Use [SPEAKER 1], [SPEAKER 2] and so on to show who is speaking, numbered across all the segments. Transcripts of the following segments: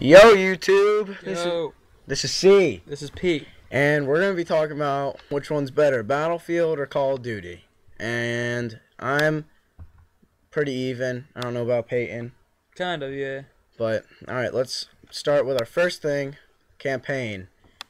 [SPEAKER 1] Yo, YouTube.
[SPEAKER 2] Yo,
[SPEAKER 1] This is C,
[SPEAKER 2] this is Pete.
[SPEAKER 1] and we're gonna be talking about which one's better, Battlefield or Call of Duty. And I'm pretty even. I don't know about Peyton,
[SPEAKER 2] Kind of, yeah.
[SPEAKER 1] but all right, let's start with our first thing, campaign.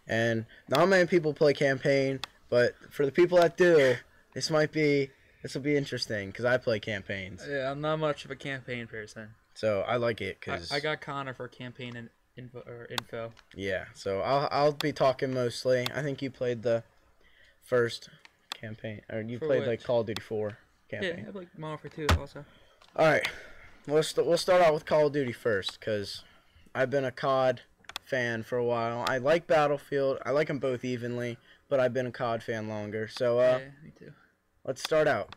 [SPEAKER 1] And not many people play campaign, but for the people that do, this will be interesting because I play campaigns.
[SPEAKER 2] Yeah, I'm not much of a campaign person.
[SPEAKER 1] So I like it because
[SPEAKER 2] I got Connor for campaign and info.
[SPEAKER 1] yeah. So I'll be talking mostly. I think you played the first campaign, or you
[SPEAKER 2] For
[SPEAKER 1] played
[SPEAKER 2] which?
[SPEAKER 1] like Call of Duty 4
[SPEAKER 2] Yeah,
[SPEAKER 1] campaign.
[SPEAKER 2] I like Modern Warfare 2 also.
[SPEAKER 1] All right, we'll start out with Call of Duty first because I've been a COD fan for a while. I like Battlefield. I like them both evenly, but I've been a COD fan longer. So
[SPEAKER 2] Yeah, me too.
[SPEAKER 1] let's start out.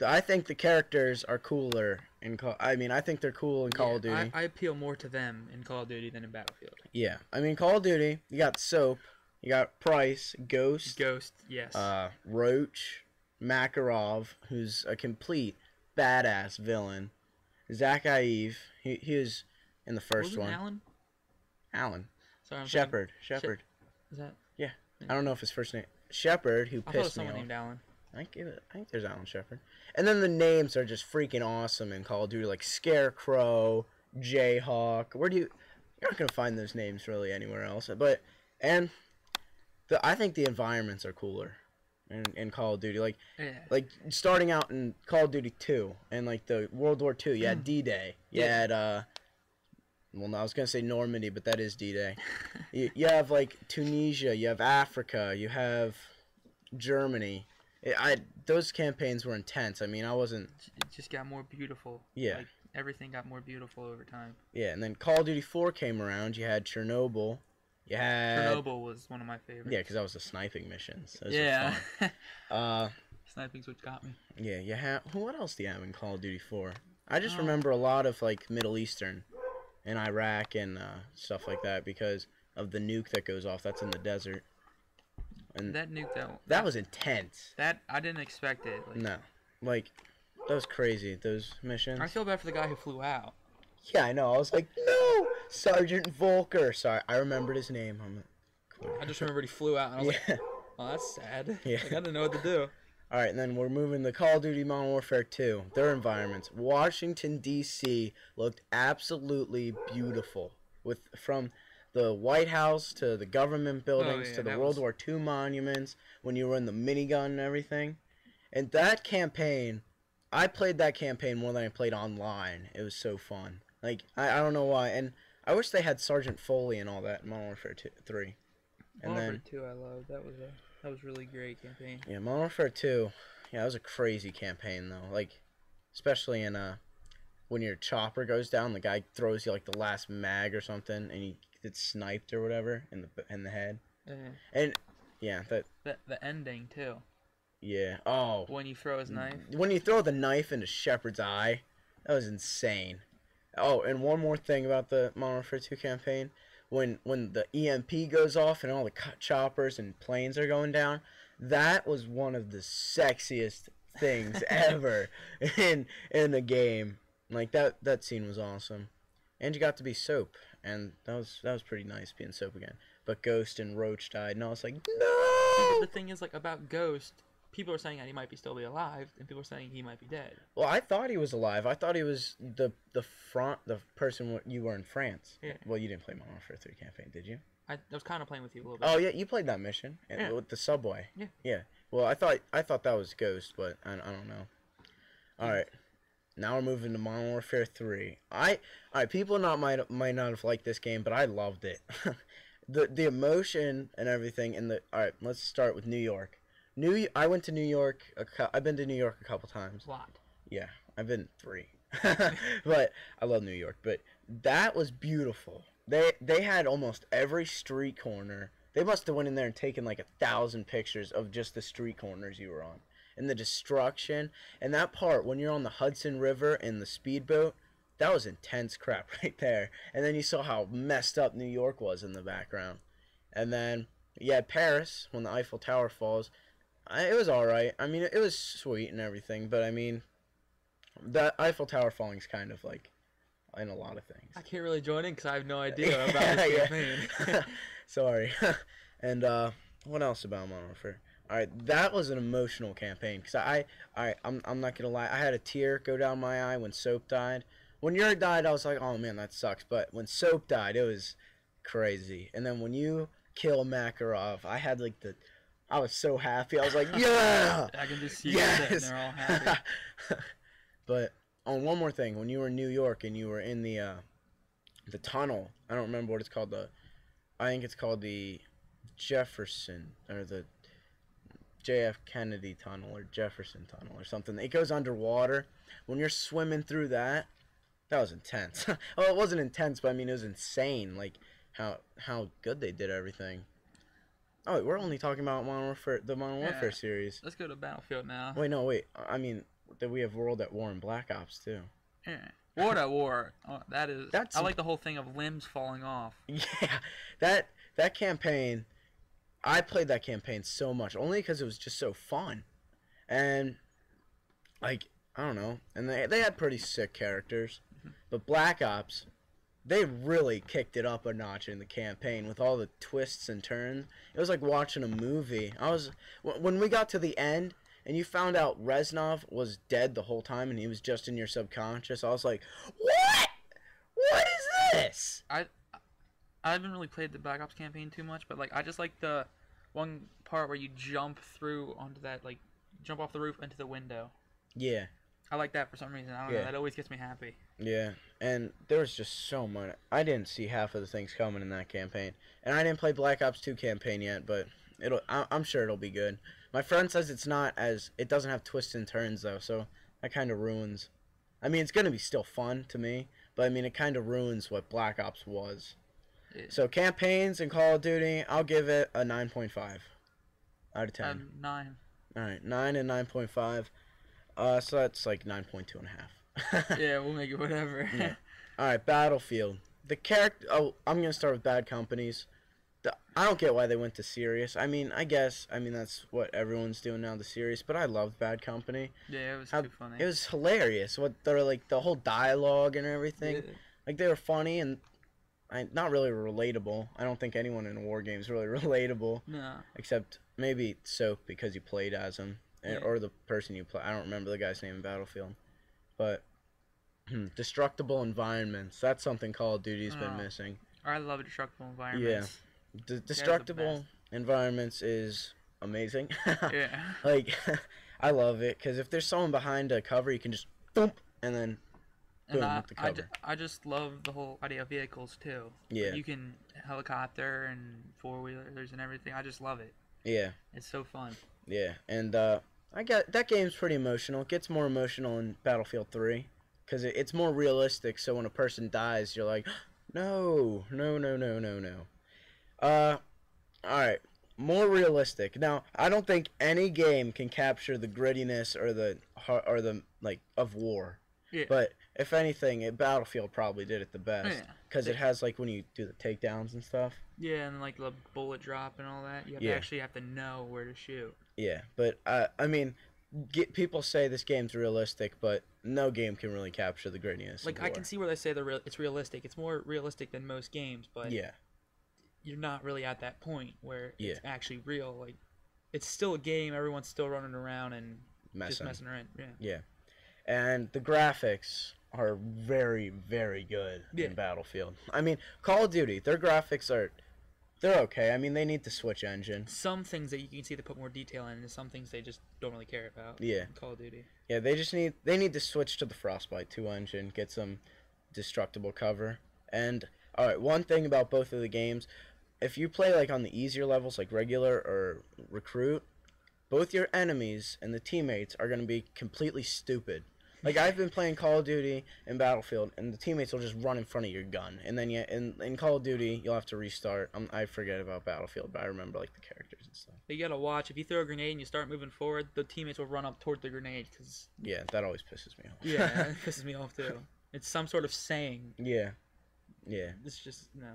[SPEAKER 1] I think the characters are cooler in I think they're cool in Call of Duty.
[SPEAKER 2] I appeal more to them in Call of Duty than in Battlefield.
[SPEAKER 1] Yeah, I mean Call of Duty. You got Soap, you got Price, Ghost,
[SPEAKER 2] Yes.
[SPEAKER 1] Roach, Makarov, who's a complete badass villain. Zakhaev, he was in the first
[SPEAKER 2] Wasn't
[SPEAKER 1] one. Alan.
[SPEAKER 2] Sorry, I'm
[SPEAKER 1] Shepard.
[SPEAKER 2] Is that?
[SPEAKER 1] Yeah. I don't know if his first name. Shepard, who
[SPEAKER 2] I thought it was
[SPEAKER 1] pissed me
[SPEAKER 2] someone
[SPEAKER 1] off.
[SPEAKER 2] named Alan.
[SPEAKER 1] I think there's Alan Shepard. And then the names are just freaking awesome in Call of Duty, like Scarecrow, Jayhawk. You're not gonna find those names really anywhere else. But I think the environments are cooler in Call of Duty.
[SPEAKER 2] Yeah.
[SPEAKER 1] Like starting out in Call of Duty 2 and like the World War II, you had D-Day. You had well, no, I was gonna say Normandy, but that is D-Day. you have like Tunisia, you have Africa, you have Germany. Those campaigns were intense. I mean, I wasn't.
[SPEAKER 2] It just got more beautiful.
[SPEAKER 1] Yeah.
[SPEAKER 2] Like, everything got more beautiful over time.
[SPEAKER 1] Yeah, and then Call of Duty 4 came around. You had Chernobyl. You had
[SPEAKER 2] Chernobyl was one of my favorites.
[SPEAKER 1] Yeah, because that was the sniping missions. Those
[SPEAKER 2] Yeah.
[SPEAKER 1] were fun.
[SPEAKER 2] Sniping's what got me.
[SPEAKER 1] Yeah, you have. What else do you have in Call of Duty 4? I just remember a lot of like Middle Eastern, and Iraq and stuff like that because of the nuke that goes off. That's in the desert. And
[SPEAKER 2] That nuke
[SPEAKER 1] that was intense.
[SPEAKER 2] That I didn't expect it. Like,
[SPEAKER 1] No, like that was crazy. Those missions.
[SPEAKER 2] I feel bad for the guy who flew out.
[SPEAKER 1] Yeah, I know. I was like, no, Sergeant Volker. Sorry, I remembered his name.
[SPEAKER 2] I just remembered he flew out, and I was
[SPEAKER 1] Yeah.
[SPEAKER 2] like, "Oh, that's sad."
[SPEAKER 1] Yeah.
[SPEAKER 2] Like, I didn't know what to do.
[SPEAKER 1] All right, and then we're moving to Call of Duty Modern Warfare 2. Their environments. Washington, D.C. looked absolutely beautiful. From the White House to the government buildings to the World War II monuments when you were in the minigun and everything. And that campaign, I played that campaign more than I played online. It was so fun. Like, I don't know why. And I wish they had Sergeant Foley and all that in Modern Warfare 3. And
[SPEAKER 2] Modern
[SPEAKER 1] then
[SPEAKER 2] Warfare 2, I loved. That was really great campaign.
[SPEAKER 1] yeah, Modern Warfare 2. Yeah, that was a crazy campaign though. Like, especially in when your chopper goes down, the guy throws you like the last mag or something, and you get sniped or whatever in the head.
[SPEAKER 2] Yeah.
[SPEAKER 1] And yeah,
[SPEAKER 2] The ending too.
[SPEAKER 1] yeah. Oh,
[SPEAKER 2] When you throw his knife.
[SPEAKER 1] when you throw the knife into Shepard's eye, that was insane. Oh, and one more thing about the Modern Warfare 2 campaign. When the EMP goes off and all the choppers and planes are going down, that was one of the sexiest things ever in a game. Like that scene was awesome, and you got to be Soap, and that was pretty nice being Soap again. But Ghost and Roach died, and I was like, no.
[SPEAKER 2] The thing is, like, about Ghost, people are saying that he might still be alive, and people are saying he might be dead.
[SPEAKER 1] Well, I thought he was alive. I thought he was the person you were in France.
[SPEAKER 2] Yeah.
[SPEAKER 1] Well, you didn't play Modern Warfare 3 campaign, did you?
[SPEAKER 2] I was kind of playing with you a little bit.
[SPEAKER 1] Oh yeah, you played that mission
[SPEAKER 2] Yeah.
[SPEAKER 1] with the subway.
[SPEAKER 2] Yeah.
[SPEAKER 1] Yeah. Well, I thought that was Ghost, but I don't know. All right. Now we're moving to Modern Warfare 3. All right, people might not have liked this game, but I loved it. the emotion and everything all right, let's start with New York. I went to New York. I've been to New York a couple times.
[SPEAKER 2] A lot.
[SPEAKER 1] Yeah, I've been 3. But I love New York, but that was beautiful. They had almost every street corner. They must have went in there and taken like 1,000 pictures of just the street corners you were on. And the destruction. And that part, when you're on the Hudson River in the speedboat, that was intense crap right there. And then you saw how messed up New York was in the background. And then you had Paris, when the Eiffel Tower falls. It was alright. I mean, it was sweet and everything. But, I mean, that Eiffel Tower falling is kind of like in a lot of things.
[SPEAKER 2] I can't really join in because I have no idea about this campaign.
[SPEAKER 1] Sorry. And what else about Modern Warfare? All right, that was an emotional campaign because I'm not gonna lie, I had a tear go down my eye when Soap died. When Yuri died, I was like, oh man, that sucks. But when Soap died, it was crazy. And then when you kill Makarov, I was so happy. I was like, yeah,
[SPEAKER 2] I can just see
[SPEAKER 1] yes.
[SPEAKER 2] them. They're all happy.
[SPEAKER 1] But on one more thing, when you were in New York and you were in the tunnel, I don't remember what it's called. I think it's called the Jefferson or the JF Kennedy Tunnel or Jefferson Tunnel or something. It goes underwater. When you're swimming through that was intense. Well, it wasn't intense, but I mean it was insane. Like how good they did everything. Oh, wait, we're only talking about the Modern Warfare series.
[SPEAKER 2] Let's go to Battlefield now.
[SPEAKER 1] Wait. I mean, we have World at War and Black Ops too.
[SPEAKER 2] Yeah. World at War. Oh, I like the whole thing of limbs falling off.
[SPEAKER 1] Yeah, that campaign. I played that campaign so much only because it was just so fun, and like I don't know, and they had pretty sick characters, but Black Ops, they really kicked it up a notch in the campaign with all the twists and turns. It was like watching a movie. When we got to the end and you found out Reznov was dead the whole time and he was just in your subconscious, I was like, what? What is this?
[SPEAKER 2] I haven't really played the Black Ops campaign too much, but like I just like the one part where you jump through onto that, like jump off the roof into the window.
[SPEAKER 1] Yeah.
[SPEAKER 2] I like that for some reason. I don't know. That always gets me happy.
[SPEAKER 1] Yeah, and there was just so much. I didn't see half of the things coming in that campaign, and I didn't play Black Ops 2 campaign yet, but I'm sure it'll be good. My friend says it doesn't have twists and turns though, so that kind of ruins. I mean, it's gonna be still fun to me, but I mean, it kind of ruins what Black Ops was. Yeah. So campaigns in Call of Duty, I'll give it a 9.5 out of 10.
[SPEAKER 2] 9.
[SPEAKER 1] All right, 9 and 9.5. So that's like 9.2 and a half.
[SPEAKER 2] Yeah, we'll make it whatever.
[SPEAKER 1] Yeah. All right, Battlefield. The character. Oh, I'm gonna start with Bad Companies. I don't get why they went to serious. I mean, that's what everyone's doing now, the serious. But I loved Bad Company.
[SPEAKER 2] Yeah, it was too funny.
[SPEAKER 1] It was hilarious. What they're like, the whole dialogue and everything.
[SPEAKER 2] Yeah.
[SPEAKER 1] Like they were funny and not really relatable. I don't think anyone in a war game is really relatable.
[SPEAKER 2] No.
[SPEAKER 1] Except maybe Soap because you played as him.
[SPEAKER 2] Yeah.
[SPEAKER 1] Or the person you play. I don't remember the guy's name in Battlefield. But destructible environments. That's something Call of Duty's been missing.
[SPEAKER 2] I love destructible environments.
[SPEAKER 1] Yeah. Destructible environments is amazing.
[SPEAKER 2] Yeah.
[SPEAKER 1] Like, I love it. Because if there's someone behind a cover, you can just boom, and then boom with the cover.
[SPEAKER 2] I just love the whole idea of vehicles, too.
[SPEAKER 1] Yeah.
[SPEAKER 2] You can helicopter and four-wheelers and everything. I just love it.
[SPEAKER 1] Yeah.
[SPEAKER 2] It's so fun.
[SPEAKER 1] Yeah, and that game's pretty emotional. It gets more emotional in Battlefield 3 because it's more realistic. So when a person dies, you're like, no. All right, more realistic. Now, I don't think any game can capture the grittiness or the like of war.
[SPEAKER 2] Yeah.
[SPEAKER 1] But if anything, Battlefield probably did it the best because it has like when you do the takedowns and stuff.
[SPEAKER 2] Yeah, and like the bullet drop and all that. You actually have to know where to shoot.
[SPEAKER 1] Yeah, but I mean, people say this game's realistic, but no game can really capture the grittiness.
[SPEAKER 2] Like I can see where they say it's realistic. It's more realistic than most games, but you're not really at that point where it's actually real. Like it's still a game. Everyone's still running around and just messing around. Yeah.
[SPEAKER 1] Yeah, and the graphics are very, very good in Battlefield. I mean, Call of Duty, their graphics they're okay. I mean, they need the Switch engine.
[SPEAKER 2] Some things that you can see they put more detail in, and some things they just don't really care about.
[SPEAKER 1] Yeah.
[SPEAKER 2] In Call of Duty.
[SPEAKER 1] Yeah, they need to switch to the Frostbite 2 engine, get some destructible cover. And all right, one thing about both of the games, if you play like on the easier levels, like regular or recruit, both your enemies and the teammates are going to be completely stupid. Like, I've been playing Call of Duty and Battlefield, and the teammates will just run in front of your gun. And then, in Call of Duty, you'll have to restart. I forget about Battlefield, but I remember, like, the characters and stuff.
[SPEAKER 2] But you gotta watch. If you throw a grenade and you start moving forward, the teammates will run up toward the grenade.
[SPEAKER 1] Yeah, that always pisses me off.
[SPEAKER 2] Yeah, it pisses me off, too. It's some sort of saying.
[SPEAKER 1] Yeah.
[SPEAKER 2] It's just, no.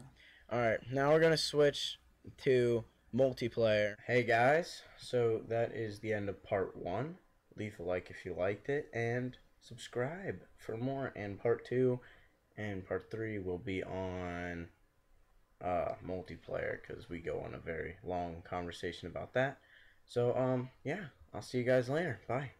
[SPEAKER 1] Alright, now we're gonna switch to multiplayer. Hey, guys. So, that is the end of part 1. Leave a like if you liked it, and subscribe for more in part 2 and part 3 will be on multiplayer, because we go on a very long conversation about that. So yeah, I'll see you guys later. Bye.